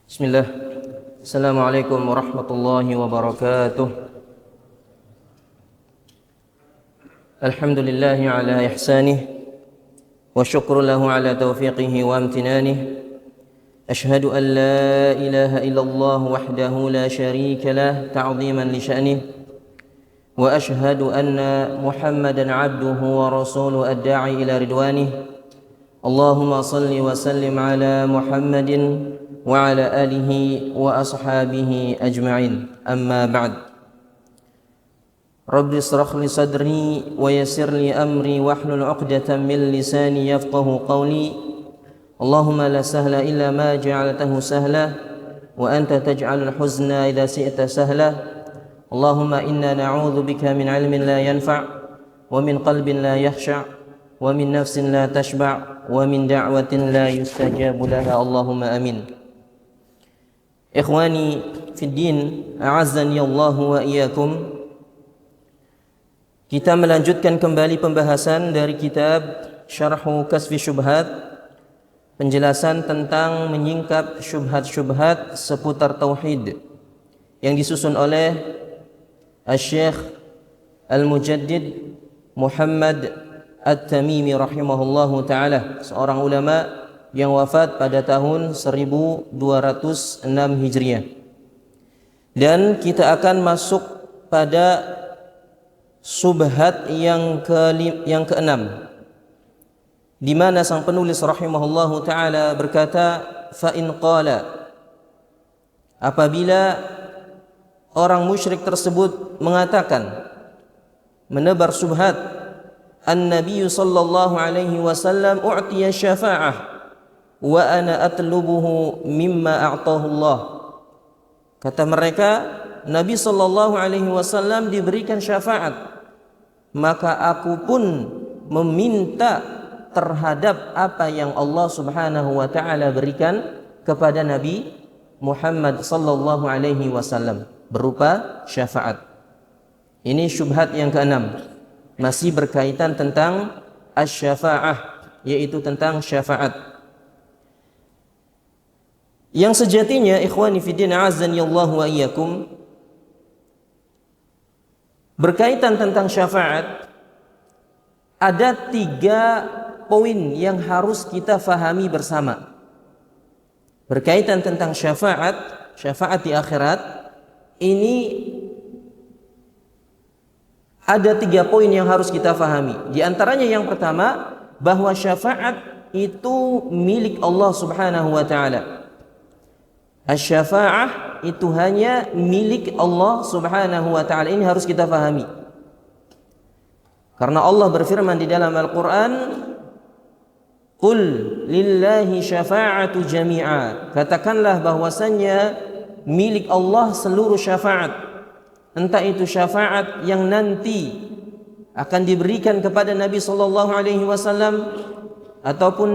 Bismillah. Assalamualaikum warahmatullahi wabarakatuh. Alhamdulillahi ala ihsanih wa syukru lahu ala taufiqihi wa amtinanih. Ashhadu an la ilaha illallah wahdahu la syarika lah ta'ziman li sya'nih. Wa ashhadu anna Muhammadan abduhu wa rasuluhu ad-da'i ila ridwanih. Allahumma salli wa sallim ala Muhammadin wa ala alihi wa ashabihi ajma'in. Amma ba'd. Rabbi israh li sadri wa yassir li amri wahlul 'uqdatam min lisani yafqahu qawli. Allahumma la sahla illa ma ja'altahu sahla wa anta taj'alul huzna idza syi'ta sahla. Allahumma inna na'udzu bika min 'ilmin la yanfa' wa min qalbin la yakhsha' wa min nafsin la tashba' wa min da'watin la yustajabu laha. Allahumma amin. Ikhwani fid din, a'azzani Allah wa iyyakum. Kita melanjutkan kembali pembahasan dari kitab Syarhu Kasfi Syubhat, penjelasan tentang menyingkap syubhat-syubhat seputar tauhid yang disusun oleh Asy-Syaikh Al-Mujaddid Muhammad At-Tamimi rahimahullahu taala, seorang ulama yang wafat pada tahun 1206 Hijriah. Dan kita akan masuk pada subhat yang keenam, di mana sang penulis rahimahullahu taala berkata, fa in qala, apabila orang musyrik tersebut mengatakan, menebar subhat, an-nabiy sallallahu alaihi wasallam u'tiya syafa'ah wa ana atlubuhu mimma a'tahu Allah. Kata mereka, Nabi sallallahu alaihi wasallam diberikan syafaat, maka aku pun meminta terhadap apa yang Allah Subhanahu wa taala berikan kepada Nabi Muhammad sallallahu alaihi wasallam berupa syafaat. Ini syubhat yang keenam, masih berkaitan tentang asy-syafa'ah, yaitu tentang syafaat. Yang sejatinya, ikhwani fiddin, a'azzani Allah wa iyyakum, berkaitan tentang syafaat, ada 3 poin yang harus kita fahami bersama. Berkaitan tentang syafaat di akhirat, ini ada 3 poin yang harus kita fahami. Di antaranya yang pertama, bahwa syafaat itu milik Allah Subhanahu wa taala. Asy-syafa'ah itu hanya milik Allah Subhanahu wa taala. Ini harus kita fahami. Karena Allah berfirman di dalam Al-Qur'an, "Qul lillahi syafa'atu jami'a." Katakanlah bahwasannya milik Allah seluruh syafaat. Entah itu syafaat yang nanti akan diberikan kepada Nabi sallallahu alaihi wasallam ataupun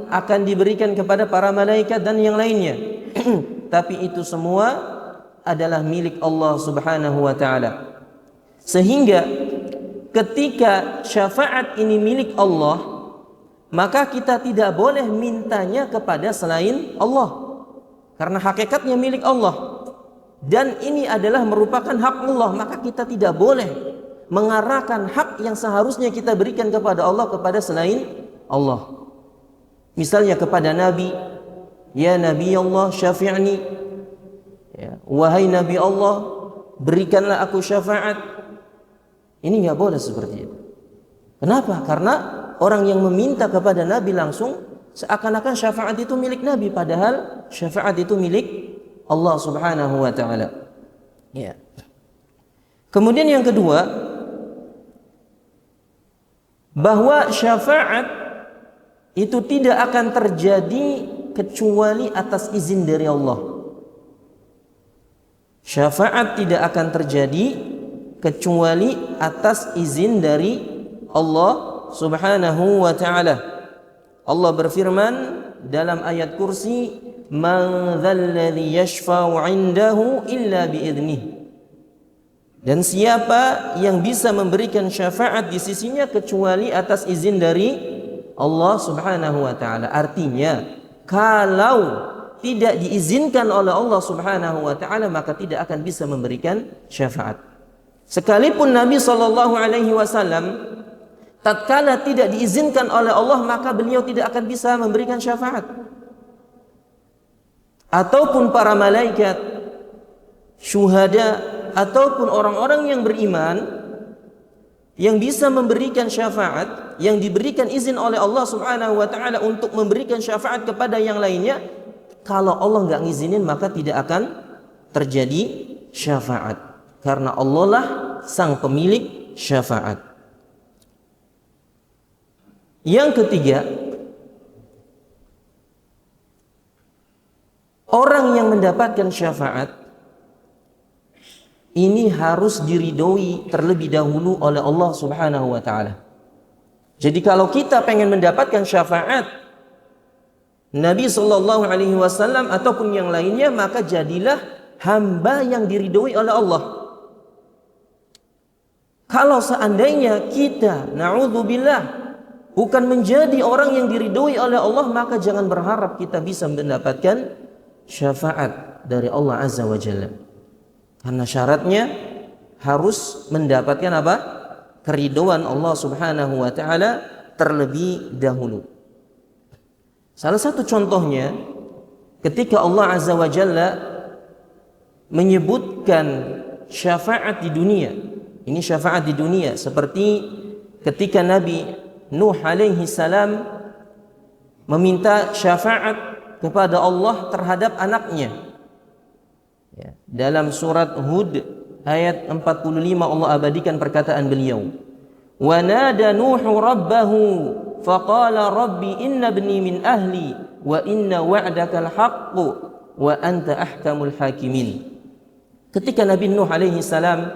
akan diberikan kepada para malaikat dan yang lainnya. Tapi itu semua adalah milik Allah Subhanahu wa taala. Sehingga ketika syafaat ini milik Allah, maka kita tidak boleh mintanya kepada selain Allah, karena hakikatnya milik Allah. Dan ini adalah merupakan hak Allah, maka kita tidak boleh mengarahkan hak yang seharusnya kita berikan kepada Allah kepada selain Allah. Misalnya kepada Nabi, ya Nabi Allah syafi'ni, ya, wahai Nabi Allah, berikanlah aku syafaat. Ini nggak boleh seperti itu. Kenapa? Karena orang yang meminta kepada Nabi langsung seakan-akan syafaat itu milik Nabi, padahal syafaat itu milik Allah Subhanahu wa taala. Ya. Kemudian yang kedua, bahwa syafaat itu tidak akan terjadi kecuali atas izin dari Allah. Syafaat tidak akan terjadi kecuali atas izin dari Allah Subhanahu wa taala. Allah berfirman dalam ayat kursi, "Man dzalladzi yashfa'u 'indahu illa bi'idznih." Dan siapa yang bisa memberikan syafaat di sisinya kecuali atas izin dari Allah Subhanahu wa taala. Artinya, kalau tidak diizinkan oleh Allah Subhanahu wa taala, maka tidak akan bisa memberikan syafaat. Sekalipun Nabi sallallahu alaihi wasallam tatkala tidak diizinkan oleh Allah, maka beliau tidak akan bisa memberikan syafaat. Ataupun para malaikat, syuhada, ataupun orang-orang yang beriman yang bisa memberikan syafaat, yang diberikan izin oleh Allah Subhanahu wa taala untuk memberikan syafaat kepada yang lainnya, kalau Allah nggak ngizinin maka tidak akan terjadi syafaat, karena Allah lah sang pemilik syafaat. Yang ketiga, orang yang mendapatkan syafaat ini harus diridhoi terlebih dahulu oleh Allah Subhanahu wa taala. Jadi kalau kita pengen mendapatkan syafaat Nabi sallallahu alaihi wasallam ataupun yang lainnya, maka jadilah hamba yang diridhoi oleh Allah. Kalau seandainya kita na'udzubillah bukan menjadi orang yang diridhoi oleh Allah, maka jangan berharap kita bisa mendapatkan syafaat dari Allah Azza wa Jalla. Karena syaratnya harus mendapatkan apa? Keridhaan Allah Subhanahu wa taala terlebih dahulu. Salah satu contohnya ketika Allah Azza wa Jalla menyebutkan syafaat di dunia. Ini syafaat di dunia seperti ketika Nabi Nuh alaihi salam meminta syafaat kepada Allah terhadap anaknya. Ya, dalam surat Hud ayat 45 Allah abadikan perkataan beliau. Wa nada Nuhu rabbahu faqala rabbi inna ibni min ahli wa inna wa'dakal haqqu wa anta ahkamul hakimin. Ketika Nabi Nuh alaihi salam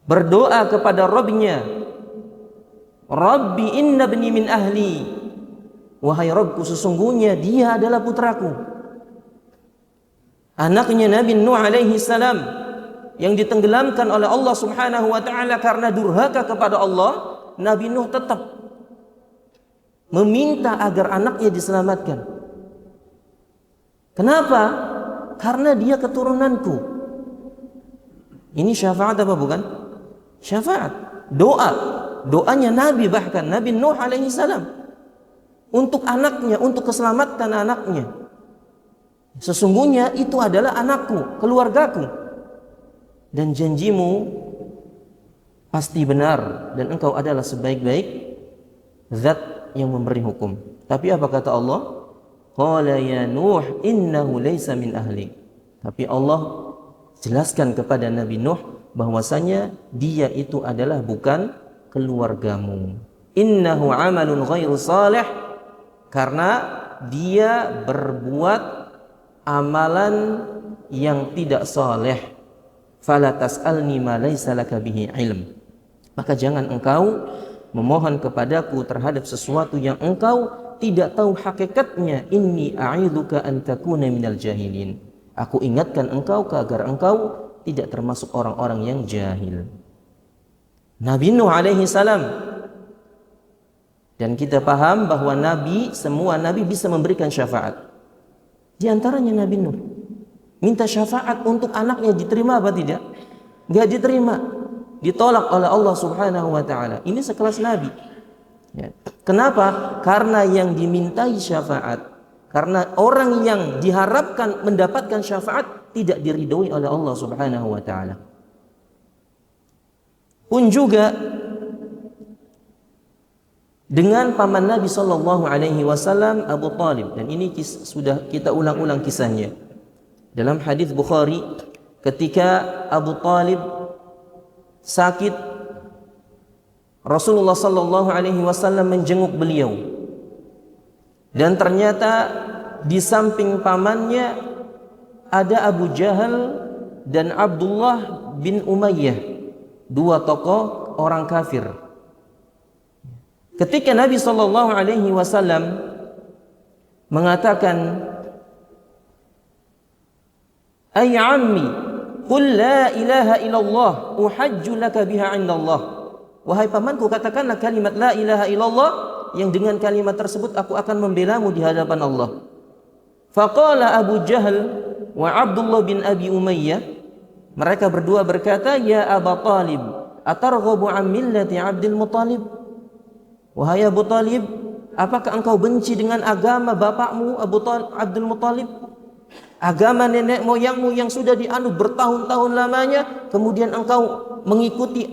berdoa kepada Rabbnya, Rabbi inna ibni min ahli, wahai Rabbku, sesungguhnya dia adalah putraku. Anaknya Nabi Nuh alaihi salam yang ditenggelamkan oleh Allah Subhanahu wa taala karena durhaka kepada Allah, Nabi Nuh tetap meminta agar anaknya diselamatkan. Kenapa? Karena dia keturunanku. Ini syafaat apa bukan? Syafaat, doanya Nabi, bahkan Nabi Nuh alaihi salam untuk anaknya, untuk keselamatan anaknya. Sesungguhnya itu adalah anakku, keluargaku, dan janjimu pasti benar, dan engkau adalah sebaik-baik zat yang memberi hukum. Tapi apa kata Allah? Qala ya Nuh innahu laysa min ahli. Tapi Allah jelaskan kepada Nabi Nuh bahwasanya dia itu adalah bukan keluargamu. Innahu amalun ghairu salih, karena dia berbuat amalan yang tidak saleh. Fala tas'alni ma laysa laka bihi ilm. Maka jangan engkau memohon kepadaku terhadap sesuatu yang engkau tidak tahu hakikatnya. Inni a'idzuka an takuna minal jahilin. Aku ingatkan engkau agar engkau tidak termasuk orang-orang yang jahil. Nabi Nuh alaihi salam, dan kita paham bahwa semua nabi bisa memberikan syafaat. Di antaranya Nabi Nuh minta syafaat untuk anaknya, diterima apa tidak? Enggak diterima, ditolak oleh Allah Subhanahu wa taala. Ini sekelas nabi. Ya. Kenapa? Karena yang dimintai syafaat, karena orang yang diharapkan mendapatkan syafaat tidak diridhoi oleh Allah Subhanahu wa taala. Pun juga dengan paman Nabi sallallahu alaihi wasallam, Abu Talib, dan ini sudah kita ulang-ulang kisahnya. Dalam hadis Bukhari, ketika Abu Talib sakit, Rasulullah sallallahu alaihi wasallam menjenguk beliau. Dan ternyata di samping pamannya ada Abu Jahal dan Abdullah bin Umayyah, dua tokoh orang kafir. Ketika Nabi sallallahu alaihi wasallam mengatakan, "Ay ammi, qul la ilaha illallah uhajju laka biha 'indallah." Wahai pamanku, katakanlah kalimat la ilaha illallah, yang dengan kalimat tersebut aku akan membelamu di hadapan Allah. Faqala Abu Jahal wa Abdullah bin Abi Umayyah, mereka berdua berkata, ya Aba Talib, atarghabu an millati Abdul Muttalib? Wahai Abu Talib, apakah engkau benci dengan agama bapakmu Abdul Muttalib? Agama nenek moyangmu yang sudah dianut bertahun-tahun lamanya, kemudian engkau mengikuti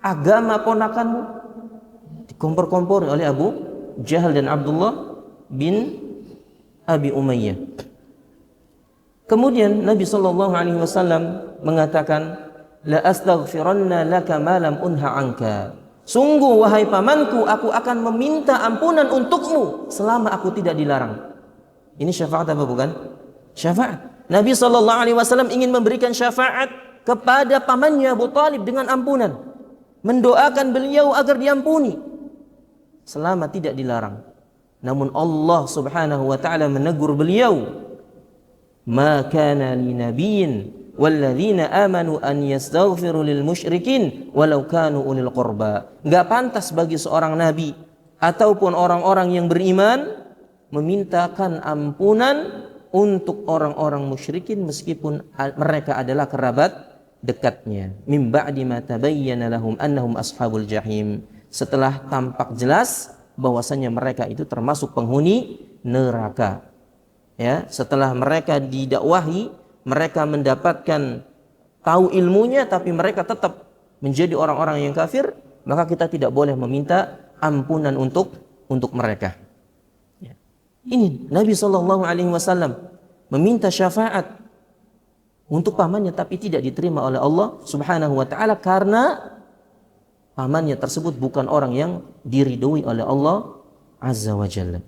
agama ponakanmu? Dikompor-kompor oleh Abu Jahal dan Abdullah bin Abi Umayyah. Kemudian Nabi SAW mengatakan, la astaghfiranna laka ma lam unha anka. Sungguh wahai pamanku, aku akan meminta ampunan untukmu selama aku tidak dilarang. Ini syafaat apa bukan? Syafaat. Nabi SAW ingin memberikan syafaat kepada pamannya Abu Talib dengan ampunan, mendoakan beliau agar diampuni selama tidak dilarang. Namun Allah Subhanahu wa taala menegur beliau, ma kana li nabiyyin walladzina amanu an yastaghfiru lil musyrikin walau kanu ulil qurba. Enggak pantas bagi seorang nabi ataupun orang-orang yang beriman memintakan ampunan untuk orang-orang musyrikin meskipun mereka adalah kerabat dekatnya. Min ba'di ma tabayyana lahum annahum ashabul jahim. Setelah tampak jelas bahwasanya mereka itu termasuk penghuni neraka. Ya, setelah mereka didakwahi, mereka mendapatkan tahu ilmunya tapi mereka tetap menjadi orang-orang yang kafir, maka kita tidak boleh meminta ampunan untuk mereka. Ya. Ini Nabi SAW meminta syafaat untuk pamannya tapi tidak diterima oleh Allah Subhanahu wa taala karena pamannya tersebut bukan orang yang diridhoi oleh Allah Azza wa Jalla.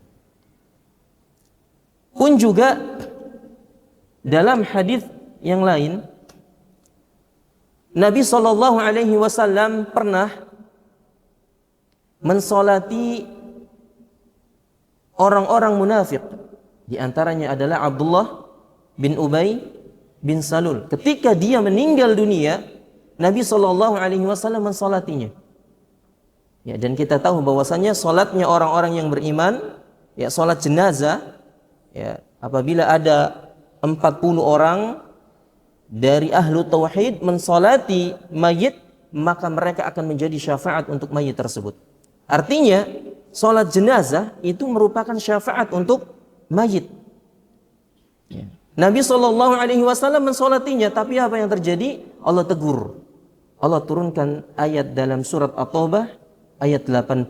Pun juga dalam hadis yang lain, Nabi SAW pernah mensolati orang-orang munafik. Di antaranya adalah Abdullah bin Ubay bin Salul. Ketika dia meninggal dunia, Nabi SAW mensolatinya. Ya, dan kita tahu bahwasanya solatnya orang-orang yang beriman, ya solat jenazah, ya, apabila ada 40 orang dari ahlu tauhid mensolati mayit, maka mereka akan menjadi syafaat untuk mayit tersebut. Artinya, solat jenazah itu merupakan syafaat untuk mayit. Ya. Nabi SAW mensolatinya, tapi apa yang terjadi? Allah tegur. Allah turunkan ayat dalam surat At-Taubah ayat 80.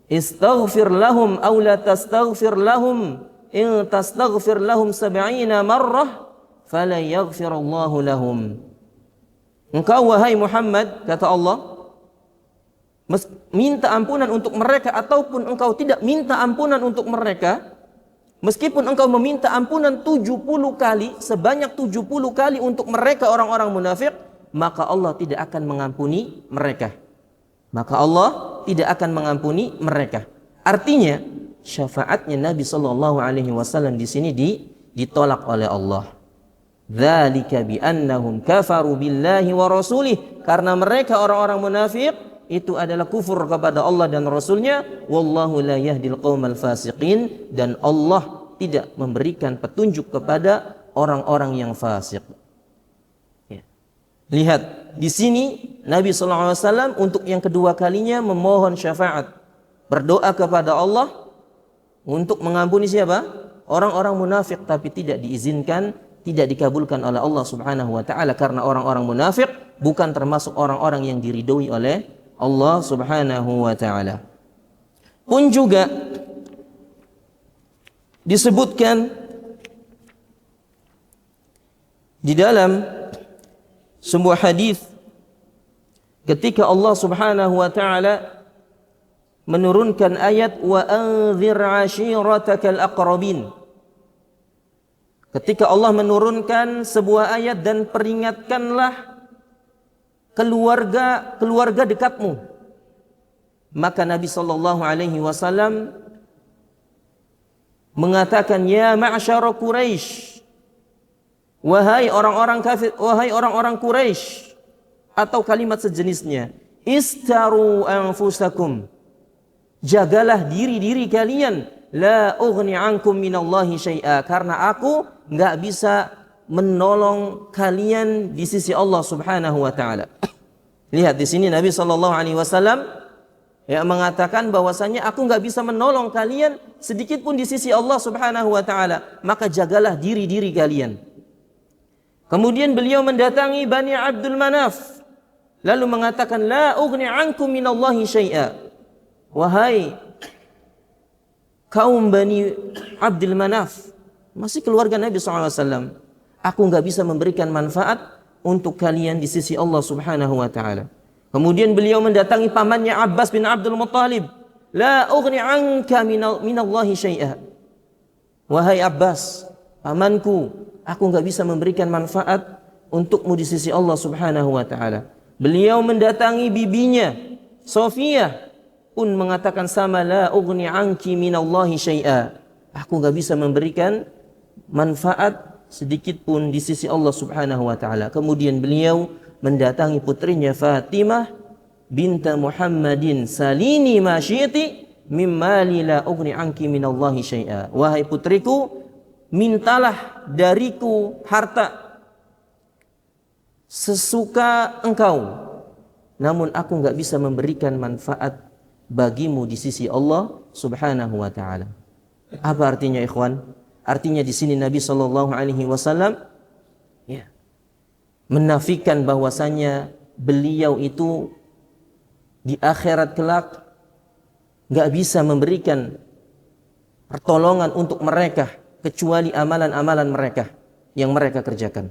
Istaghfir lahum aw la tastaghfir lahum in tastaghfir lahum 70 marrah fala yaghfirullahu lahum. Engkau wahai Muhammad, kata Allah, minta ampunan untuk mereka ataupun engkau tidak minta ampunan untuk mereka, meskipun engkau meminta ampunan 70 kali, sebanyak 70 kali untuk mereka orang-orang munafik, maka Allah tidak akan mengampuni mereka. Maka Allah tidak akan mengampuni mereka. Artinya, syafaatnya Nabi SAW di sini ditolak oleh Allah. Dzalika bi annahum kafaru billahi wa rasulih. Karena mereka orang-orang munafik itu adalah kufur kepada Allah dan Rasulnya. Wallahu la yahdil qaumal fasiqin. Dan Allah tidak memberikan petunjuk kepada orang-orang yang fasik. Ya. Lihat, di sini Nabi SAW untuk yang kedua kalinya memohon syafaat, berdoa kepada Allah untuk mengampuni siapa? Orang-orang munafik, tapi tidak diizinkan, tidak dikabulkan oleh Allah Subhanahu wa taala karena orang-orang munafik bukan termasuk orang-orang yang diridhoi oleh Allah Subhanahu wa taala. Pun juga disebutkan di dalam sebuah hadis ketika Allah Subhanahu wa taala menurunkan ayat wa anzir ashiratakal aqrabin. Ketika Allah menurunkan sebuah ayat dan peringatkanlah keluarga dekatmu, maka Nabi SAW mengatakan, ya ma'syara Quraisy, wahai orang-orang kafir, wahai orang-orang Quraisy, atau kalimat sejenisnya, istaru anfusakum, jagalah diri-diri kalian la ughni ankum minallahi syai'a, karena aku enggak bisa menolong kalian di sisi Allah Subhanahu wa taala. Lihat di sini Nabi sallallahu alaihi wasallam mengatakan bahwasanya aku enggak bisa menolong kalian sedikit pun di sisi Allah Subhanahu wa taala, maka jagalah diri-diri kalian. Kemudian beliau mendatangi Bani Abdul Manaf lalu mengatakan la ughni ankum minallahi syai'a. Wahai kaum Bani Abdul Manaf, masih keluarga Nabi SAW, aku enggak bisa memberikan manfaat untuk kalian di sisi Allah Subhanahu wa taala. Kemudian beliau mendatangi pamannya Abbas bin Abdul Muttalib, la ughni anka minallahi syai'a. Wahai Abbas, pamanku, aku enggak bisa memberikan manfaat untukmu di sisi Allah Subhanahu wa taala. Beliau mendatangi bibinya Sofiyah pun mengatakan sama, la ughni anki minallahi syai'a. Aku enggak bisa memberikan manfaat sedikit pun di sisi Allah Subhanahu wa taala. Kemudian beliau mendatangi putrinya Fatimah binta Muhammadin, salini ma syi'ti mimmali la ughni anki minallahi syai'a. Wahai putriku, mintalah dariku harta sesuka engkau, namun aku enggak bisa memberikan manfaat bagimu di sisi Allah Subhanahu wa taala. Apa artinya ikhwan? Artinya di sini Nabi sallallahu alaihi wasallam menafikan bahwasanya beliau itu di akhirat kelak enggak bisa memberikan pertolongan untuk mereka kecuali amalan-amalan mereka yang mereka kerjakan.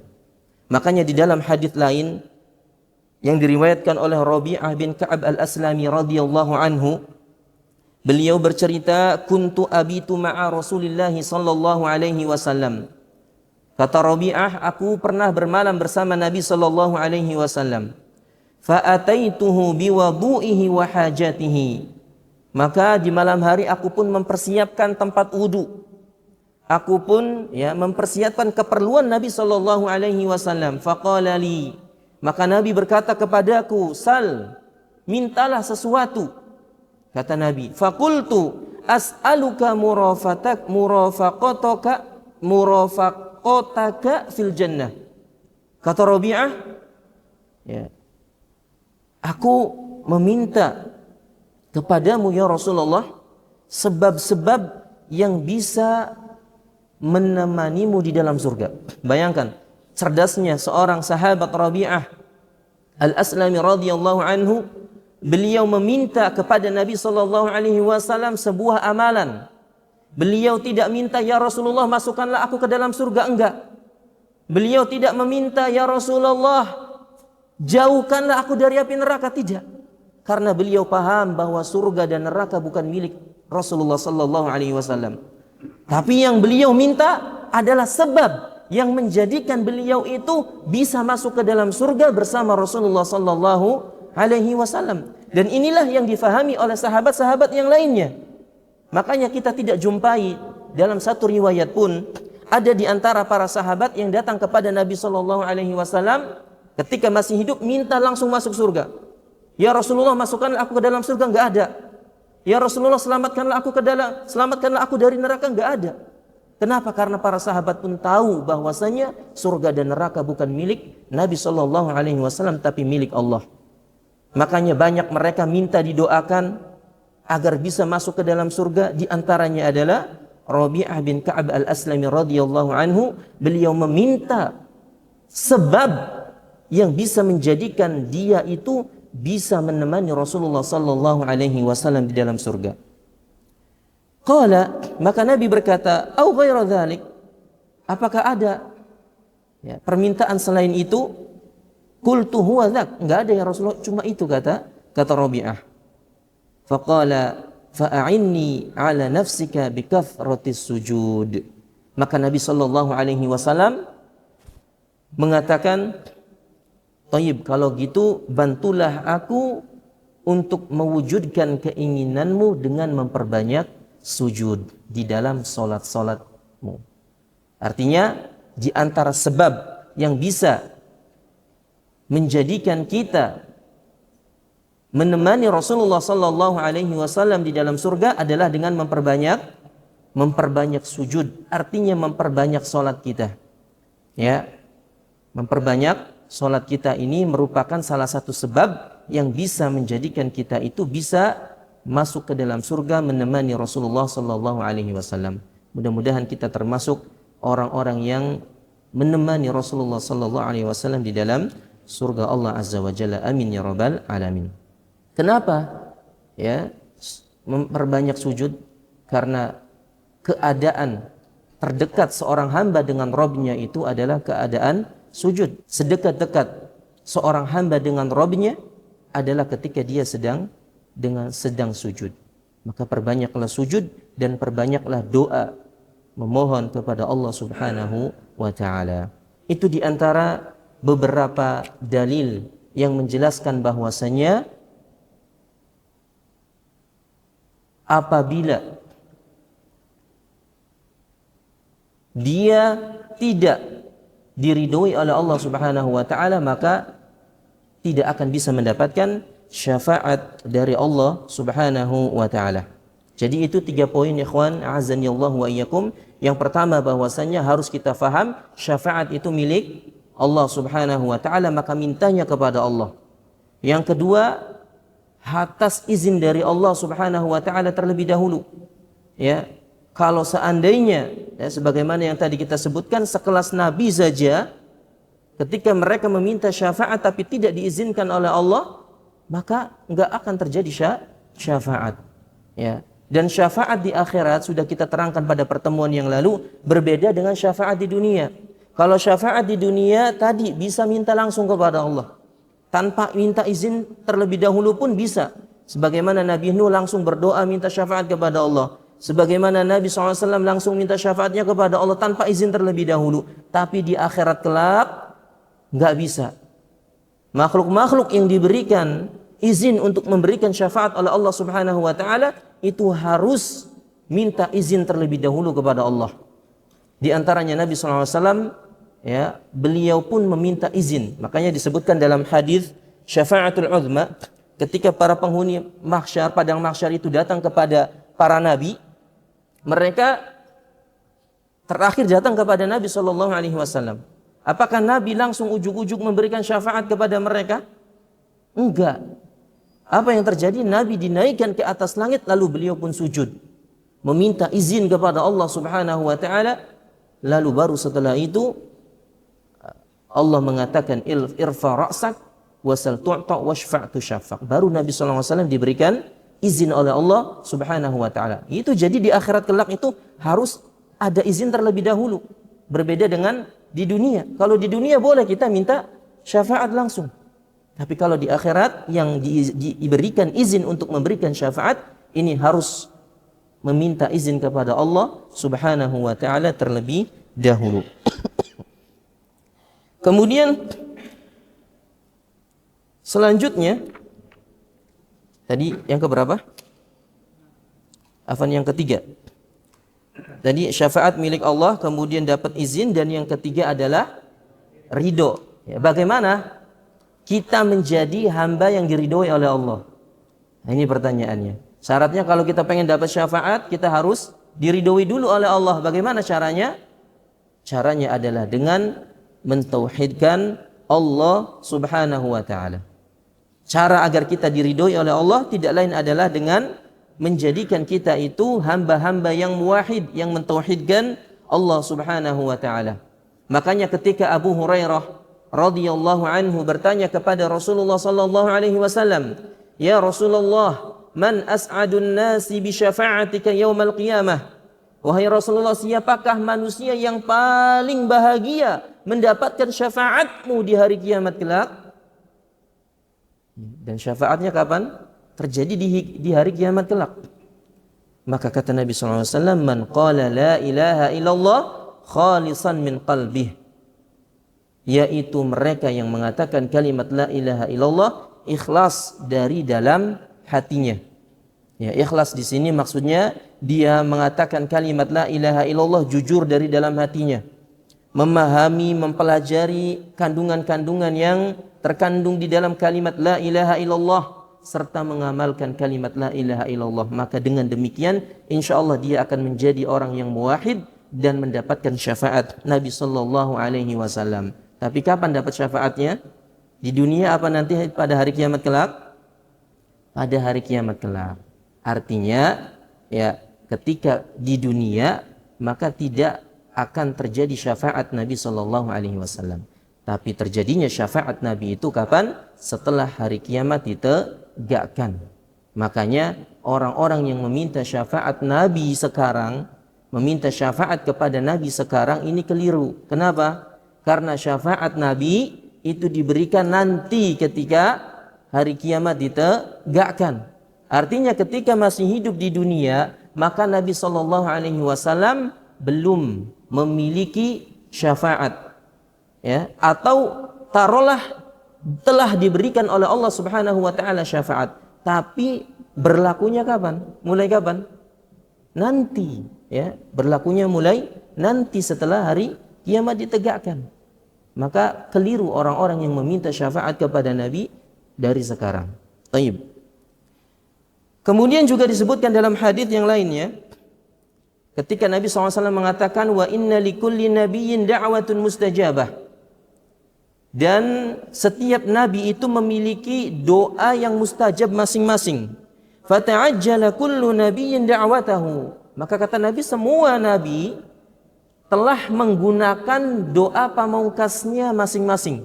Makanya di dalam hadis lain yang diriwayatkan oleh Rabi'ah bin Ka'ab al-Aslami radhiyallahu anhu, beliau bercerita, kuntu abitu ma'a Rasulillah sallallahu alaihi wasallam. Kata Rabi'ah, aku pernah bermalam bersama Nabi sallallahu alaihi wasallam. Fa ataituhu biwudu'ihi wa hajatihi. Maka di malam hari aku pun mempersiapkan tempat wudu. Aku pun mempersiapkan keperluan Nabi sallallahu alaihi wasallam. Faqala li, maka Nabi berkata kepadaku, sal, mintalah sesuatu. Kata Nabi, faqultu as'aluka murafaqataka fil jannah. Kata Rabi'ah, aku meminta kepadamu ya Rasulullah sebab-sebab yang bisa menemanimu di dalam surga. Bayangkan cerdasnya seorang sahabat Rabi'ah al-Aslami radhiyallahu anhu, beliau meminta kepada Nabi sallallahu alaihi wasallam sebuah amalan. Beliau tidak minta ya Rasulullah masukkanlah aku ke dalam surga, enggak. Beliau tidak meminta ya Rasulullah jauhkanlah aku dari api neraka, tidak. Karena beliau paham bahwa surga dan neraka bukan milik Rasulullah sallallahu alaihi wasallam. Tapi yang beliau minta adalah sebab yang menjadikan beliau itu bisa masuk ke dalam surga bersama Rasulullah sallallahu alaihi wasallam. Dan inilah yang difahami oleh sahabat-sahabat yang lainnya. Makanya kita tidak jumpai dalam satu riwayat pun ada di antara para sahabat yang datang kepada Nabi sallallahu alaihi wasallam ketika masih hidup minta langsung masuk surga. Ya Rasulullah, masukkanlah aku ke dalam surga, enggak ada. Ya Rasulullah, selamatkanlah aku dari neraka, enggak ada. Kenapa? Karena para sahabat pun tahu bahwasanya surga dan neraka bukan milik Nabi sallallahu alaihi wasallam tapi milik Allah. Makanya banyak mereka minta didoakan agar bisa masuk ke dalam surga. Di antaranya adalah Rabi'ah bin Ka'ab al-Aslami radhiyallahu anhu. Beliau meminta sebab yang bisa menjadikan dia itu bisa menemani Rasulullah sallallahu alaihi wasallam di dalam surga. Qala, maka Nabi berkata, au ghaira dzalik, apakah ada permintaan selain itu? Qultu huwa dzak, enggak ada ya Rasulullah, cuma itu kata Rabi'ah. Faqala fa'inni ala nafsika bikathratis sujud. Maka Nabi sallallahu alaihi wasallam mengatakan, "Thayyib, kalau gitu bantulah aku untuk mewujudkan keinginanmu dengan memperbanyak sujud di dalam salat-salatmu." Artinya di antara sebab yang bisa menjadikan kita menemani Rasulullah sallallahu alaihi wasallam di dalam surga adalah dengan memperbanyak memperbanyak sujud, artinya memperbanyak salat kita. Ya. Memperbanyak salat kita ini merupakan salah satu sebab yang bisa menjadikan kita itu bisa masuk ke dalam surga menemani Rasulullah sallallahu alaihi wasallam. Mudah-mudahan kita termasuk orang-orang yang menemani Rasulullah sallallahu alaihi wasallam di dalam surga Allah azza wa jalla. Amin ya rabbal alamin. Kenapa? Ya, memperbanyak sujud karena keadaan terdekat seorang hamba dengan Rabb-nya itu adalah keadaan sujud. Sedekat-dekat seorang hamba dengan Rabb-nya adalah ketika dia sedang sujud. Maka perbanyaklah sujud dan perbanyaklah doa memohon kepada Allah Subhanahu wa taala. Itu di antara beberapa dalil yang menjelaskan bahwasanya apabila dia tidak diridhoi oleh Allah Subhanahu wa taala, maka tidak akan bisa mendapatkan syafaat dari Allah Subhanahu wa taala. Jadi itu 3 poin ikhwan, azanillahu wa iyyakum. Yang pertama bahwasanya harus kita faham syafaat itu milik Allah Subhanahu wa taala, maka mintanya kepada Allah. Yang kedua, atas izin dari Allah Subhanahu wa taala terlebih dahulu. Ya. Kalau seandainya ya, sebagaimana yang tadi kita sebutkan, sekelas nabi saja ketika mereka meminta syafaat tapi tidak diizinkan oleh Allah, maka enggak akan terjadi syafaat. Ya. Dan syafaat di akhirat sudah kita terangkan pada pertemuan yang lalu, berbeda dengan syafaat di dunia. Kalau syafaat di dunia tadi bisa minta langsung kepada Allah, tanpa minta izin terlebih dahulu pun bisa. Sebagaimana Nabi Nuh langsung berdoa minta syafaat kepada Allah. Sebagaimana Nabi SAW langsung minta syafaatnya kepada Allah tanpa izin terlebih dahulu. Tapi di akhirat kelak nggak bisa. Makhluk-makhluk yang diberikan izin untuk memberikan syafaat oleh Allah Subhanahu wa taala itu harus minta izin terlebih dahulu kepada Allah. Di antaranya Nabi SAW, ya, beliau pun meminta izin. Makanya disebutkan dalam hadis syafaatul uzma, ketika para penghuni mahsyar, padang mahsyar itu datang kepada para nabi, mereka terakhir datang kepada Nabi sallallahu alaihi wasallam. Apakah Nabi langsung ujug-ujug memberikan syafaat kepada mereka? Enggak. Apa yang terjadi? Nabi dinaikkan ke atas langit lalu beliau pun sujud, meminta izin kepada Allah Subhanahu wa taala. Lalu baru setelah itu Allah mengatakan irfa ra'sak wasal tu'ta washfa' tushafaq. Baru Nabi sallallahu alaihi wasallam diberikan izin oleh Allah Subhanahu wa taala. Itu jadi di akhirat kelak itu harus ada izin terlebih dahulu. Berbeda dengan di dunia. Kalau di dunia boleh kita minta syafaat langsung. Tapi kalau di akhirat yang diberikan izin untuk memberikan syafaat, ini harus meminta izin kepada Allah Subhanahu wa taala terlebih dahulu. Kemudian selanjutnya tadi yang keberapa? Afan yang ketiga. Tadi syafaat milik Allah, kemudian dapat izin, dan yang ketiga adalah ridho. Ya, bagaimana kita menjadi hamba yang diridhoi oleh Allah? Nah, ini pertanyaannya. Syaratnya kalau kita pengen dapat syafaat, kita harus diridhoi dulu oleh Allah. Bagaimana caranya? Caranya adalah dengan mentauhidkan Allah Subhanahu wa taala. Cara agar kita diridhoi oleh Allah tidak lain adalah dengan menjadikan kita itu hamba-hamba yang muwahhid, yang mentauhidkan Allah Subhanahu wa taala. Makanya ketika Abu Hurairah radhiyallahu anhu bertanya kepada Rasulullah sallallahu alaihi wasallam, "Ya Rasulullah, man as'adun nasi bi syafa'atika yaumal qiyamah?" Wahai Rasulullah, siapakah manusia yang paling bahagia mendapatkan syafaatmu di hari kiamat kelak? Dan syafaatnya kapan? Terjadi di hari kiamat kelak. Maka kata Nabi SAW, man qala la ilaha illallah khalisan min qalbih, yaitu mereka yang mengatakan kalimat la ilaha illallah ikhlas dari dalam hatinya. Ya, ikhlas di sini maksudnya dia mengatakan kalimat la ilaha illallah jujur dari dalam hatinya, memahami, mempelajari kandungan-kandungan yang terkandung di dalam kalimat la ilaha illallah serta mengamalkan kalimat la ilaha illallah. Maka dengan demikian insyaallah dia akan menjadi orang yang muwahhid dan mendapatkan syafaat Nabi sallallahu alaihi wasallam. Tapi kapan dapat syafaatnya? Di dunia apa nanti pada hari kiamat kelak? Pada hari kiamat kelak. Artinya ya, ketika di dunia maka tidak akan terjadi syafaat Nabi sallallahu alaihi wasallam. Tapi terjadinya syafaat Nabi itu kapan? Setelah hari kiamat ditegakkan. Makanya orang-orang yang meminta syafaat Nabi sekarang, meminta syafaat kepada Nabi sekarang ini keliru. Kenapa? Karena syafaat Nabi itu diberikan nanti ketika hari kiamat ditegakkan. Artinya ketika masih hidup di dunia, maka Nabi SAW belum memiliki syafaat. Ya, atau taruhlah telah diberikan oleh Allah Subhanahu wa taala syafaat, tapi berlakunya kapan? Mulai kapan? Nanti, ya, berlakunya mulai nanti setelah hari kiamat ditegakkan. Maka keliru orang-orang yang meminta syafaat kepada Nabi dari sekarang. Baik. Kemudian juga disebutkan dalam hadis yang lainnya, ketika Nabi SAW mengatakan wa inna likulli nabiyyin da'watun mustajabah. Dan setiap nabi itu memiliki doa yang mustajab masing-masing. Fata'ajjala kullu nabiyyin da'watahu. Maka kata Nabi, semua nabi telah menggunakan doa pamungkasnya masing-masing.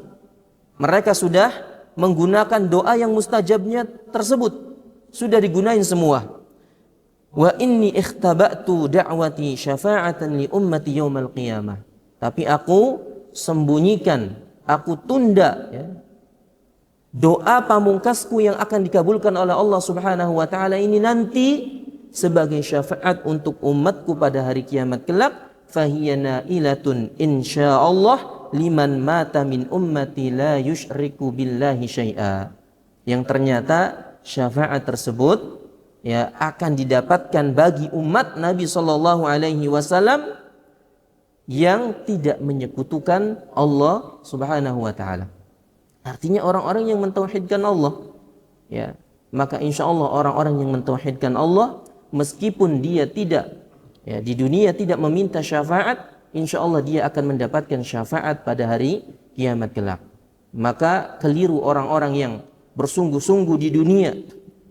Mereka sudah menggunakan doa yang mustajabnya tersebut. Sudah digunain semua. Wa inni ikhtaba'tu da'wati syafa'atan li ummati yaumal qiyamah. Tapi aku sembunyikan, aku tunda, ya, doa pamungkasku yang akan dikabulkan oleh Allah Subhanahu wa taala ini nanti sebagai syafaat untuk umatku pada hari kiamat kelak. Fahiya nailatun insyaallah liman mata min ummati la yusyriku billahi syai'a. Yang ternyata syafaat tersebut ya akan didapatkan bagi umat Nabi sallallahu alaihi wasallam yang tidak menyekutukan Allah Subhanahu wa taala. Artinya orang-orang yang mentauhidkan Allah, ya, maka insyaallah orang-orang yang mentauhidkan Allah meskipun dia tidak, ya, di dunia tidak meminta syafaat, insyaallah dia akan mendapatkan syafaat pada hari kiamat kelak. Maka keliru orang-orang yang bersungguh-sungguh di dunia,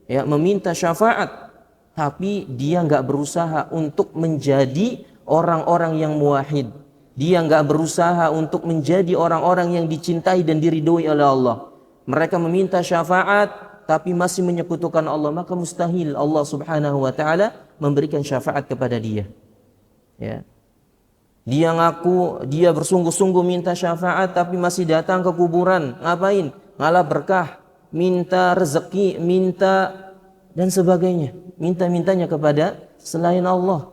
ya, meminta syafaat, tapi dia nggak berusaha untuk menjadi orang-orang yang muwahhid. Dia nggak berusaha untuk menjadi orang-orang yang dicintai dan diridhoi oleh Allah. Mereka meminta syafaat tapi masih menyekutukan Allah, maka mustahil Allah Subhanahu wa taala memberikan syafaat kepada dia. Ya. Dia ngaku dia bersungguh-sungguh minta syafaat tapi masih datang ke kuburan. Ngapain? Ngalah berkah, minta rezeki, minta dan sebagainya. Minta-mintanya kepada selain Allah.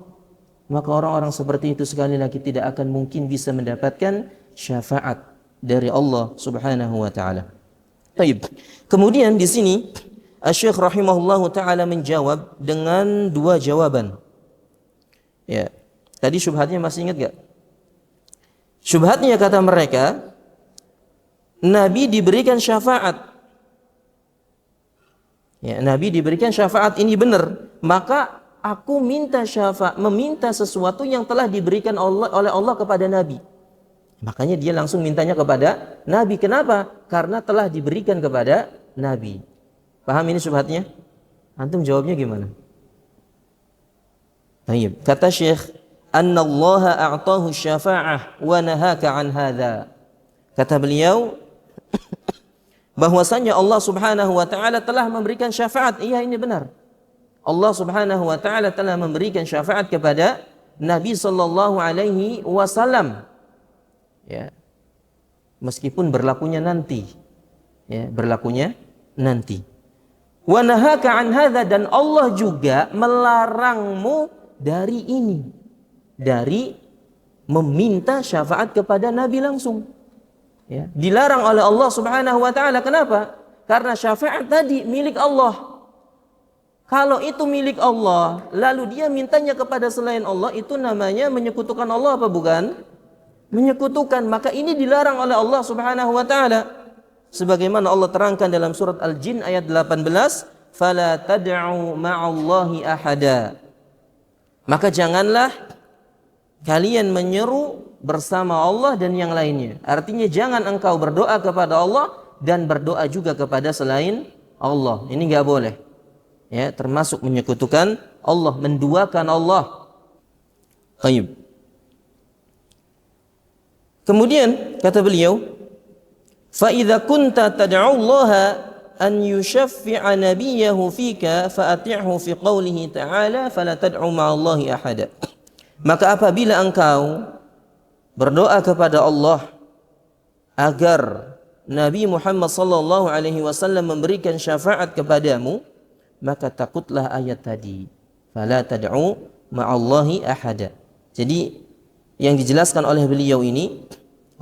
Maka orang-orang seperti itu sekali lagi tidak akan mungkin bisa mendapatkan syafaat dari Allah Subhanahu wa taala. Baik. Kemudian di sini Asy-Syaikh rahimahullahu taala menjawab dengan dua jawaban. Ya. Tadi syubhatnya masih ingat enggak? Syubhatnya kata mereka, Nabi diberikan syafaat. Ya, Nabi diberikan syafaat, ini benar. Maka aku minta syafaat, meminta sesuatu yang telah diberikan oleh Allah kepada Nabi. Makanya dia langsung mintanya kepada Nabi. Kenapa? Karena telah diberikan kepada Nabi. Paham ini syubhatnya? Antum jawabnya gimana? Baik. Kata Syekh, "Annallaha a'tahu syafa'ah wa nahaka 'an hadza." Kata beliau, bahwasanya Allah Subhanahu wa taala telah memberikan syafaat. Iya, ini benar. Allah Subhanahu wa taala telah memberikan syafaat kepada Nabi sallallahu alaihi wasallam. Ya. Meskipun berlakunya nanti. Ya, berlakunya nanti. Wa nahaka an hadza, dan Allah juga melarangmu dari ini. Dari meminta syafaat kepada Nabi langsung. Ya, dilarang oleh Allah Subhanahu wa taala. Kenapa? Karena syafaat tadi milik Allah. Kalau itu milik Allah, lalu dia mintanya kepada selain Allah, itu namanya menyekutukan Allah apa bukan? Menyekutukan. Maka ini dilarang oleh Allah Subhanahu wa taala. sebagaimana Allah terangkan dalam surat Al-Jin ayat 18, fala tad'u ma'allahi ahada. Maka janganlah kalian menyeru bersama Allah dan yang lainnya. Artinya jangan engkau berdoa kepada Allah dan berdoa juga kepada selain Allah. Ini enggak boleh. Ya, termasuk menyekutukan Allah, menduakan Allah. Baik. Kemudian kata beliau, fa idza kunta tad'u Allah an yushaffi'a nabiyahu fika fa'ati'hu fi qawlihi ta'ala fala tad'u ma'allahi ahada. Maka apabila engkau berdoa kepada Allah agar Nabi Muhammad sallallahu alaihi wasallam memberikan syafaat kepadamu, maka takutlah ayat tadi, fala tad'u ma'allahi ahada. Jadi yang dijelaskan oleh beliau ini,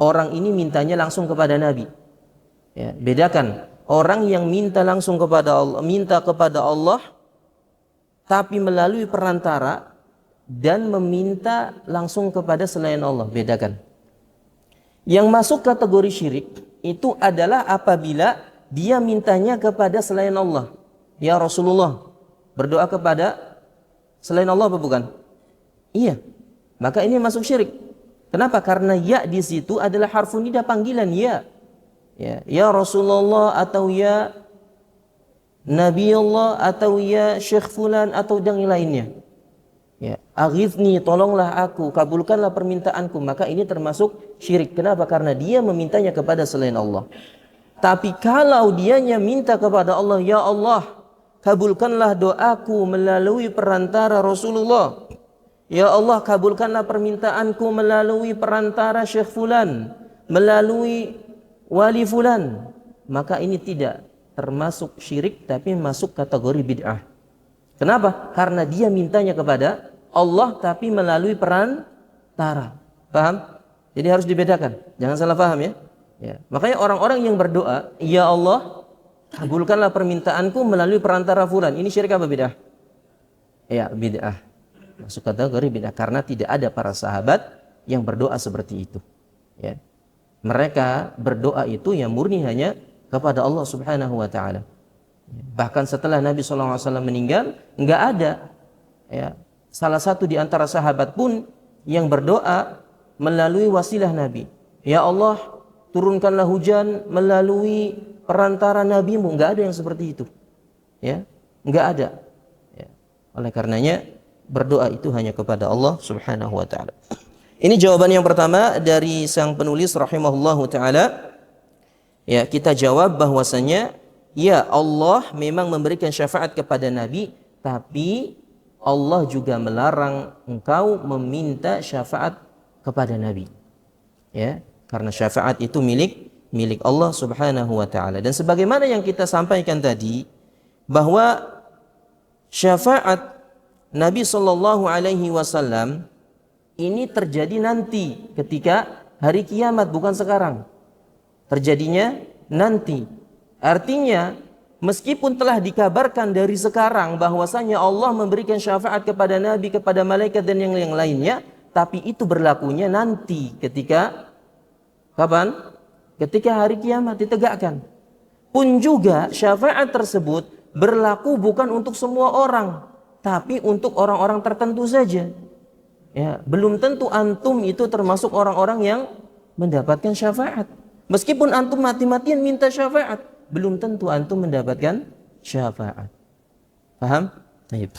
orang ini mintanya langsung kepada Nabi. Ya, bedakan orang yang minta langsung kepada Allah, minta kepada Allah tapi melalui perantara, dan meminta langsung kepada selain Allah. Bedakan. Yang masuk kategori syirik itu adalah apabila dia mintanya kepada selain Allah. Ya Rasulullah, berdoa kepada selain Allah apa bukan? Iya. Maka ini masuk syirik. Kenapa? Karena ya di situ adalah harfun nida, panggilan ya. Ya Rasulullah, atau ya Nabi Allah, atau ya Syekh Fulan, atau yang lainnya. Ya, aghithni, tolonglah aku, kabulkanlah permintaanku. Maka ini termasuk syirik. Kenapa? Karena dia memintanya kepada selain Allah. Tapi kalau dianya minta kepada Allah, ya Allah, kabulkanlah doaku melalui perantara Rasulullah. Ya Allah, kabulkanlah permintaanku melalui perantara Syekh Fulan, melalui wali fulan, maka ini tidak termasuk syirik, tapi masuk kategori bid'ah. Kenapa? Karena dia mintanya kepada Allah tapi melalui perantara. Paham? Jadi harus dibedakan, jangan salah paham ya. Makanya orang-orang yang berdoa, ya Allah, kabulkanlah permintaanku melalui perantara fulan, ini syirik apa bid'ah? Ya, bid'ah. Masuk kategori bid'ah karena tidak ada para sahabat yang berdoa seperti itu. Ya. Mereka berdoa itu yang murni hanya kepada Allah Subhanahu wa taala. Bahkan setelah Nabi SAW meninggal, enggak ada ya, salah satu di antara sahabat pun yang berdoa melalui wasilah Nabi. Ya Allah, turunkanlah hujan melalui perantara nabimu. Enggak ada yang seperti itu. Ya, enggak ada. Ya. Oleh karenanya berdoa itu hanya kepada Allah Subhanahu wa taala. Ini jawaban yang pertama dari sang penulis rahimahullahu taala. Ya, kita jawab bahwasanya ya Allah memang memberikan syafaat kepada Nabi, tapi Allah juga melarang engkau meminta syafaat kepada Nabi. Ya, karena syafaat itu milik Allah Subhanahu wa taala. Dan sebagaimana yang kita sampaikan tadi bahwa syafaat Nabi sallallahu alaihi wasallam ini terjadi nanti ketika hari kiamat, bukan sekarang. Terjadinya nanti. Artinya meskipun telah dikabarkan dari sekarang bahwasanya Allah memberikan syafaat kepada Nabi, kepada malaikat dan yang lainnya, tapi itu berlakunya nanti ketika kapan? Ketika hari kiamat ditegakkan. Pun juga syafaat tersebut berlaku bukan untuk semua orang, tapi untuk orang-orang tertentu saja. Ya, belum tentu antum itu termasuk orang-orang yang mendapatkan syafaat. Meskipun antum mati-matian minta syafaat, belum tentu antum mendapatkan syafaat. Paham? Baik.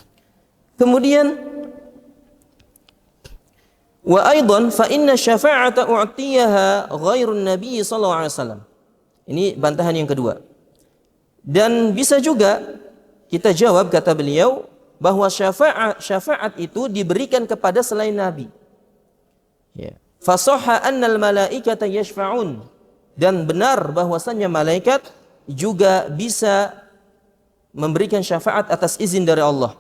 Kemudian wa aidan fa inna syafa'ata u'tiyaha ghairun nabi sallallahu alaihi wasallam. Ini bantahan yang kedua. Dan bisa juga kita jawab, kata beliau, bahwa syafaat itu diberikan kepada selain Nabi. Ya. Fasahha annal malaikata yashfa'un, dan benar bahwasanya malaikat juga bisa memberikan syafaat atas izin dari Allah.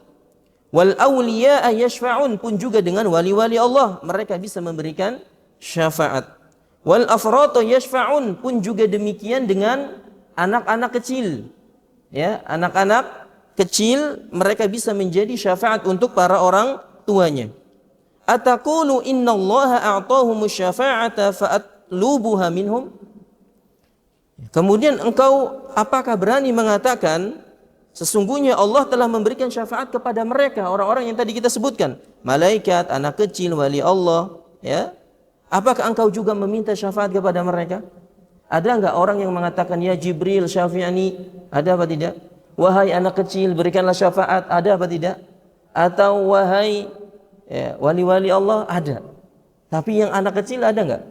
Wal awliya yashfa'un, pun juga dengan wali-wali Allah mereka bisa memberikan syafaat. Wal afrata yashfa'un, pun juga demikian dengan anak-anak kecil. Ya, anak-anak kecil mereka bisa menjadi syafaat untuk para orang tuanya. Ataqulu innallaha a'tahumus syafa'ata fa'atlubuha minhum. Kemudian engkau apakah berani mengatakan sesungguhnya Allah telah memberikan syafaat kepada mereka, orang-orang yang tadi kita sebutkan, malaikat, anak kecil, wali Allah, ya? Apakah engkau juga meminta syafaat kepada mereka? Ada enggak orang yang mengatakan ya Jibril syafi'ani? Ada apa tidak? Wahai anak kecil berikanlah syafaat, ada apa tidak? Atau wahai wali-wali Allah, ada. Tapi yang anak kecil ada enggak?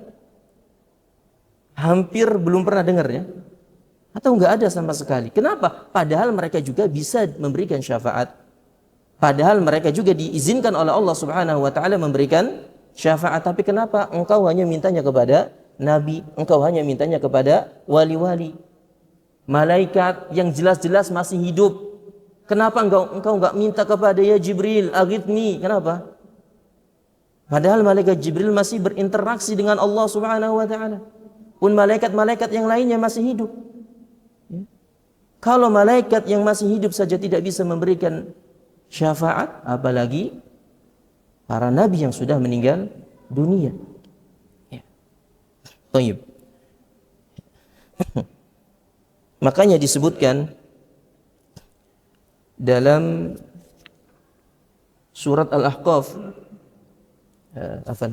Hampir belum pernah dengar ya. Atau enggak ada sama sekali. Kenapa? Padahal mereka juga bisa memberikan syafaat. Padahal mereka juga diizinkan oleh Allah Subhanahu wa taala memberikan syafaat. Tapi kenapa engkau hanya mintanya kepada nabi, engkau hanya mintanya kepada wali-wali, malaikat yang jelas-jelas masih hidup? Kenapa engkau enggak minta kepada ya Jibril, aghithni? Kenapa? Padahal malaikat Jibril masih berinteraksi dengan Allah Subhanahu wa taala. Pun malaikat-malaikat yang lainnya masih hidup. Ya. Kalau malaikat yang masih hidup saja tidak bisa memberikan syafaat, apalagi para nabi yang sudah meninggal dunia. Ya. Baik. Makanya disebutkan dalam surat Al-Ahqaf,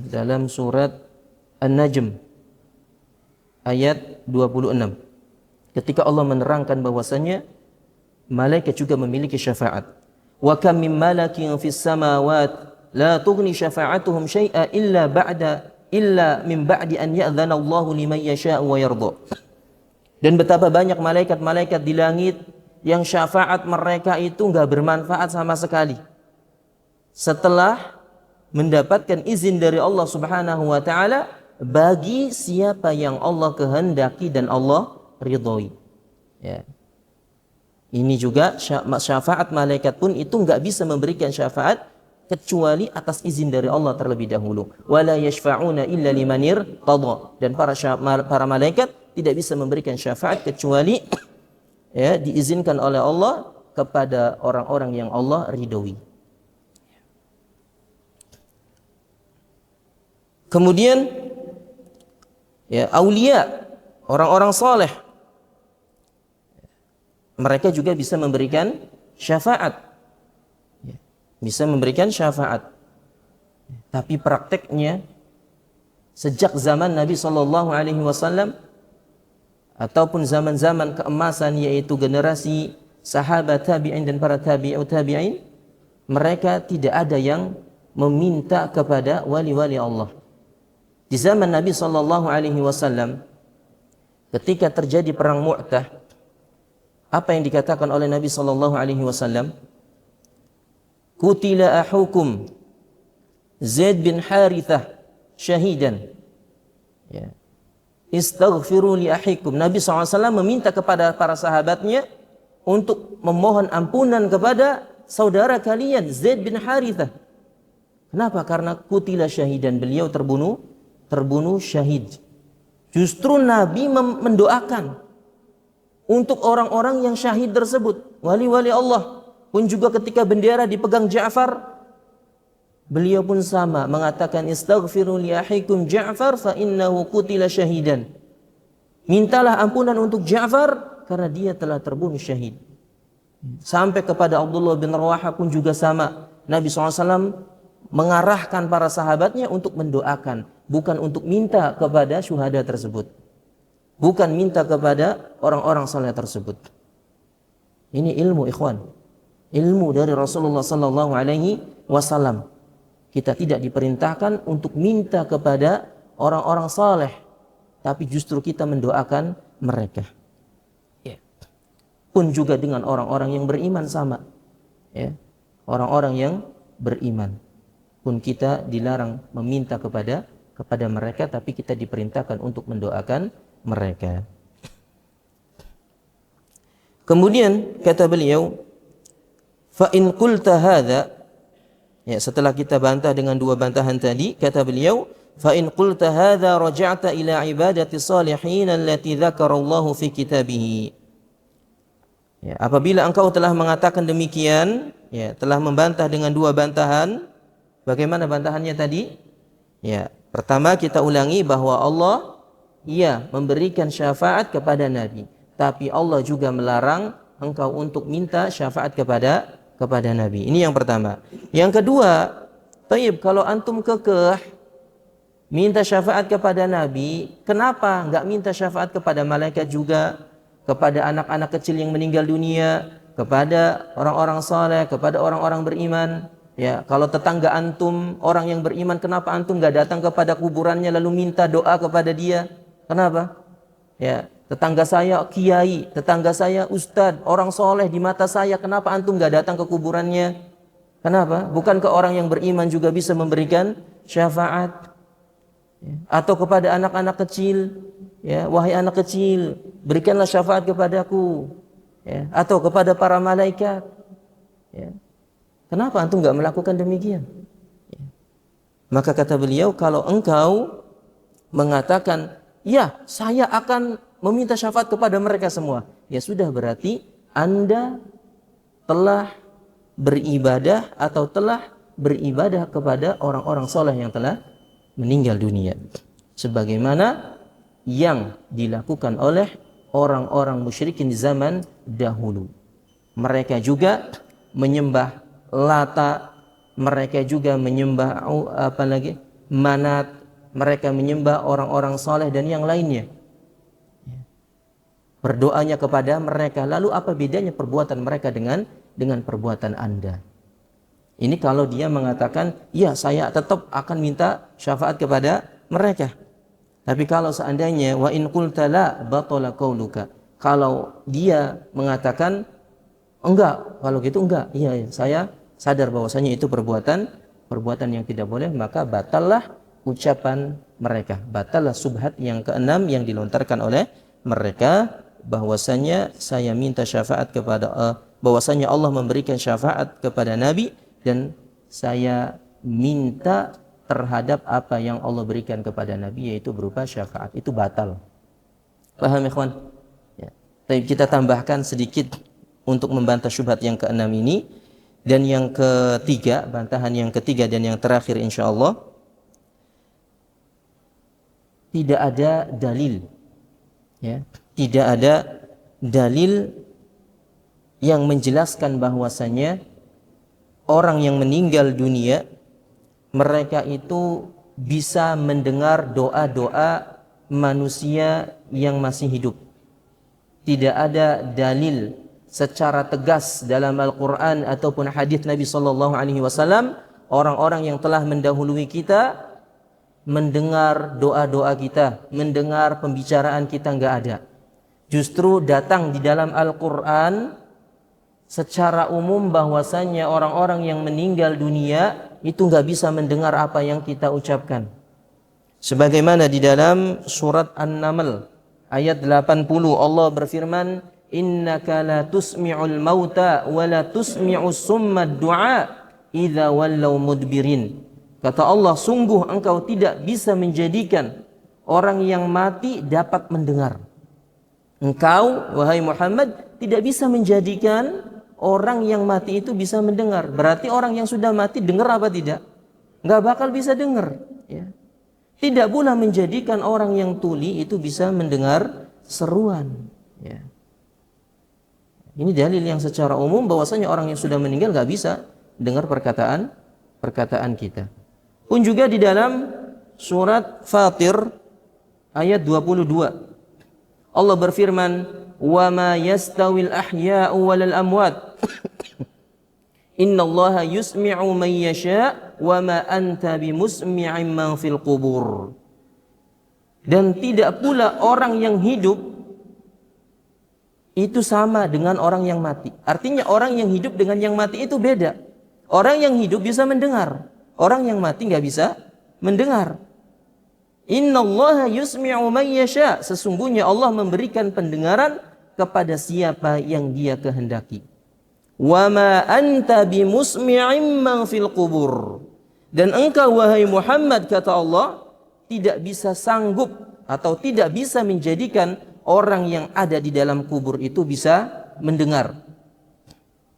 dalam surat An-Najm ayat 26, ketika Allah menerangkan bahwasanya malaikat juga memiliki syafaat. Wa kam min malakin fis samawat la tughni syafa'atuhum syai'a illa min ba'di an ya'dzana Allahu liman yasha'u wa yarda. Dan betapa banyak malaikat-malaikat di langit yang syafaat mereka itu enggak bermanfaat sama sekali setelah mendapatkan izin dari Allah Subhanahu wa taala bagi siapa yang Allah kehendaki dan Allah ridhoi. Ya. Ini juga syafaat malaikat pun itu enggak bisa memberikan syafaat kecuali atas izin dari Allah terlebih dahulu. Wala yashfa'una illa liman irtada. Dan para malaikat tidak bisa memberikan syafaat kecuali ya diizinkan oleh Allah kepada orang-orang yang Allah ridhoi. Kemudian ya, aulia, orang-orang saleh, mereka juga bisa memberikan syafaat. Ya, bisa memberikan syafaat. Tapi prakteknya sejak zaman Nabi SAW ataupun zaman-zaman keemasan, yaitu generasi sahabat tabi'in dan para tabi'in, mereka tidak ada yang meminta kepada wali-wali Allah. Di zaman Nabi SAW, ketika terjadi perang Mu'tah, apa yang dikatakan oleh Nabi SAW? Qutila ahukum Zaid bin Harithah syahidan. Ya. Istaghfiru li ahikum. Nabi SAW meminta kepada para sahabatnya untuk memohon ampunan kepada saudara kalian Zaid bin Harithah. Kenapa? Karena qutila syahidan, beliau terbunuh syahid. Justru Nabi mendoakan untuk orang-orang yang syahid tersebut, wali-wali Allah. Pun juga ketika bendera dipegang Ja'far, beliau pun sama mengatakan istaghfiru li ahikum Ja'far fa innahu qutila syahidan. Mintalah ampunan untuk Ja'far karena dia telah terbunuh syahid. Sampai kepada Abdullah bin Rawaha pun juga sama. Nabi SAW mengarahkan para sahabatnya untuk mendoakan, bukan untuk minta kepada syuhada tersebut, bukan minta kepada orang-orang saleh tersebut. Ini ilmu, ikhwan, ilmu dari Rasulullah sallallahu alaihi wasallam. Kita tidak diperintahkan untuk minta kepada orang-orang saleh, tapi justru kita mendoakan mereka. Ya. Pun juga dengan orang-orang yang beriman sama. Ya. Orang-orang yang beriman pun kita dilarang meminta kepada mereka, tapi kita diperintahkan untuk mendoakan mereka. Kemudian kata beliau, fa in qulta hadza, ya, setelah kita bantah dengan dua bantahan tadi, kata beliau, fa in qulta hadza raja'ta ila ibadati salihin allati dzakarallahu fi kitabih. Ya, apabila engkau telah mengatakan demikian, ya, telah membantah dengan dua bantahan. Bagaimana bantahannya tadi? Ya, pertama kita ulangi bahwa Allah ia memberikan syafaat kepada Nabi, tapi Allah juga melarang engkau untuk minta syafaat kepada Nabi. Ini yang pertama. Yang kedua, taib, kalau antum kekeh minta syafaat kepada Nabi, kenapa enggak minta syafaat kepada malaikat juga, kepada anak-anak kecil yang meninggal dunia, kepada orang-orang saleh, kepada orang-orang beriman? Ya, kalau tetangga antum orang yang beriman, kenapa antum enggak datang kepada kuburannya lalu minta doa kepada dia? Kenapa? Ya, tetangga saya kiai, tetangga saya ustadz, orang soleh di mata saya, kenapa antum enggak datang ke kuburannya? Kenapa? Bukankah orang yang beriman juga bisa memberikan syafaat? Atau kepada anak-anak kecil, ya, wahai anak kecil, berikanlah syafaat kepadaku, ya, atau kepada para malaikat, ya. Kenapa antum enggak melakukan demikian? Ya. Maka kata beliau, kalau engkau mengatakan, ya, saya akan meminta syafaat kepada mereka semua, ya sudah, berarti Anda telah beribadah atau telah beribadah kepada orang-orang soleh yang telah meninggal dunia, sebagaimana yang dilakukan oleh orang-orang musyrikin di zaman dahulu. Mereka juga menyembah Lata, mereka juga menyembah Manat, mereka menyembah orang-orang soleh dan yang lainnya, berdoanya kepada mereka. Lalu apa bedanya perbuatan mereka dengan perbuatan Anda? Ini kalau dia mengatakan, ya saya tetap akan minta syafaat kepada mereka. Tapi kalau seandainya wa in qulta la batala qauluka, kalau dia mengatakan enggak, kalau gitu enggak, iya saya sadar bahwasanya itu perbuatan yang tidak boleh, maka batallah ucapan mereka, batallah subhat yang keenam yang dilontarkan oleh mereka, bahwasanya saya minta syafaat kepada bahwasanya Allah memberikan syafaat kepada Nabi, dan saya minta terhadap apa yang Allah berikan kepada Nabi, yaitu berupa syafaat. Itu batal. Paham ikhwan? Ya. Tapi kita tambahkan sedikit untuk membantah syubhat yang keenam ini. Dan yang ketiga, bantahan yang ketiga dan yang terakhir insyaallah, tidak ada dalil, ya, tidak ada dalil yang menjelaskan bahwasanya orang yang meninggal dunia, mereka itu bisa mendengar doa-doa manusia yang masih hidup. Tidak ada dalil secara tegas dalam Al-Quran ataupun hadis Nabi SAW orang-orang yang telah mendahului kita mendengar doa-doa kita, mendengar pembicaraan kita, enggak ada. Justru datang di dalam Al-Quran secara umum bahwasanya orang-orang yang meninggal dunia itu enggak bisa mendengar apa yang kita ucapkan. Sebagaimana di dalam surat An-Naml ayat 80 Allah berfirman, innaka la tusmi'ul mauta wa la tusmi'us summa du'a idza wallaw mudbirin. Kata Allah, sungguh engkau tidak bisa menjadikan orang yang mati dapat mendengar. Engkau wahai Muhammad tidak bisa menjadikan orang yang mati itu bisa mendengar. Berarti orang yang sudah mati dengar apa tidak? Enggak bakal bisa dengar, ya. Tidak pula menjadikan orang yang tuli itu bisa mendengar seruan, ya. Ini dalil yang secara umum bahwasanya orang yang sudah meninggal enggak bisa dengar perkataan kita. Pun juga di dalam surat Fatir ayat 22 Allah berfirman, wa ma yastawil ahya'u walal amwat innallaha yusmi'u man yasha' wa ma anta bimusmi'in man fil qubur. Dan tidak pula orang yang hidup itu sama dengan orang yang mati. Artinya orang yang hidup dengan yang mati itu beda. Orang yang hidup bisa mendengar, orang yang mati enggak bisa mendengar. Innallaha yusmi'u man yasha', sesungguhnya Allah memberikan pendengaran kepada siapa yang Dia kehendaki. Wa ma anta bimusmi'in man fil qubur. Dan engkau wahai Muhammad, kata Allah, tidak bisa sanggup atau tidak bisa menjadikan orang yang ada di dalam kubur itu bisa mendengar.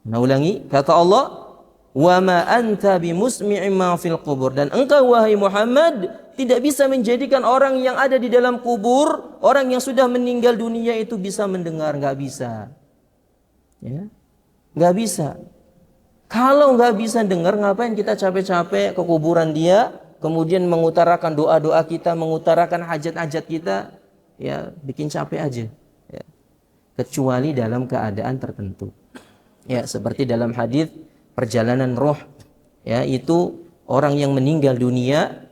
Nah, ulangi, kata Allah, wa ma anta bimusmi'in man fil qubur, dan engkau wahai Muhammad tidak bisa menjadikan orang yang ada di dalam kubur, orang yang sudah meninggal dunia itu bisa mendengar, nggak bisa. Ya, nggak bisa. Kalau nggak bisa dengar, ngapain kita capek-capek ke kuburan dia, kemudian mengutarakan doa-doa kita, mengutarakan hajat-hajat kita, ya bikin capek aja. Ya. Kecuali dalam keadaan tertentu. Ya, seperti dalam hadis perjalanan roh, ya itu orang yang meninggal dunia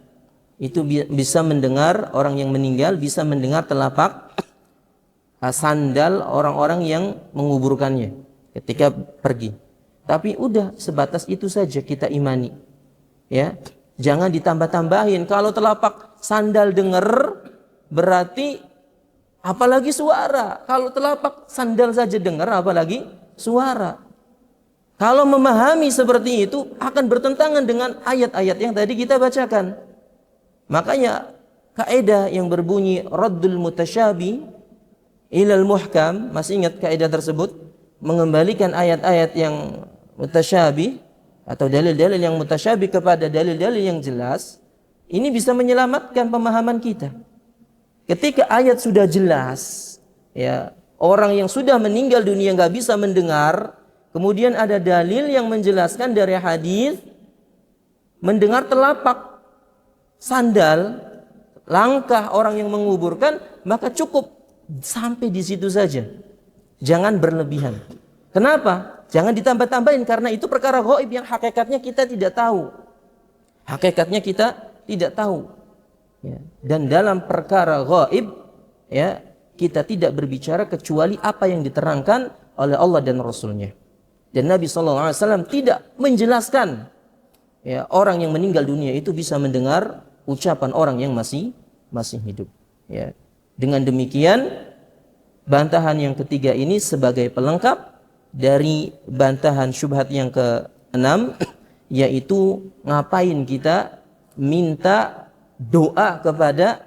itu bisa mendengar, orang yang meninggal bisa mendengar telapak sandal orang-orang yang menguburkannya ketika pergi. Tapi udah sebatas itu saja kita imani. Ya, jangan ditambah-tambahin. Kalau telapak sandal dengar berarti apalagi suara. Kalau telapak sandal saja dengar apalagi suara. Kalau memahami seperti itu akan bertentangan dengan ayat-ayat yang tadi kita bacakan. Makanya kaidah yang berbunyi raddul mutasyabi ilal muhkam, masih ingat kaidah tersebut? Mengembalikan ayat-ayat yang mutasyabih atau dalil-dalil yang mutasyabih kepada dalil-dalil yang jelas, ini bisa menyelamatkan pemahaman kita. Ketika ayat sudah jelas, ya, orang yang sudah meninggal dunia nggak bisa mendengar, kemudian ada dalil yang menjelaskan dari hadis, mendengar telapak sandal langkah orang yang menguburkan, maka cukup sampai di situ saja. Jangan berlebihan. Kenapa? Jangan ditambah-tambahin, karena itu perkara gaib yang hakikatnya kita tidak tahu. Hakikatnya kita tidak tahu. Ya. Dan dalam perkara gaib, ya, kita tidak berbicara kecuali apa yang diterangkan oleh Allah dan Rasulnya. Dan Nabi SAW tidak menjelaskan, ya, orang yang meninggal dunia itu bisa mendengar ucapan orang yang masih hidup. Ya. Dengan demikian, bantahan yang ketiga ini sebagai pelengkap dari bantahan syubhat yang ke-6, yaitu ngapain kita minta doa kepada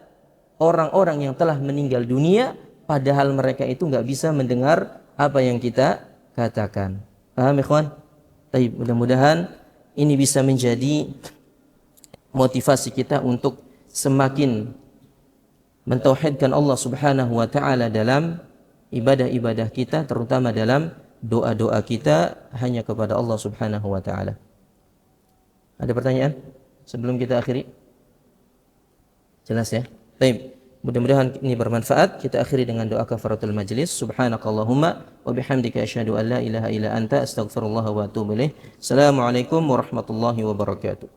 orang-orang yang telah meninggal dunia padahal mereka itu nggak bisa mendengar apa yang kita katakan. Paham ikhwan? Baik, mudah-mudahan ini bisa menjadi motivasi kita untuk semakin mentauhidkan Allah Subhanahu wa taala dalam ibadah-ibadah kita, terutama dalam doa-doa kita hanya kepada Allah Subhanahu wa taala. Ada pertanyaan sebelum kita akhiri? Jelas ya? Baik. Mudah-mudahan ini bermanfaat. Kita akhiri dengan doa kafaratul majlis. Subhanakallahumma wa bihamdika asyhadu an la ilaha illa anta astaghfirullah wa atubu ilaih. Assalamualaikum warahmatullahi wabarakatuh.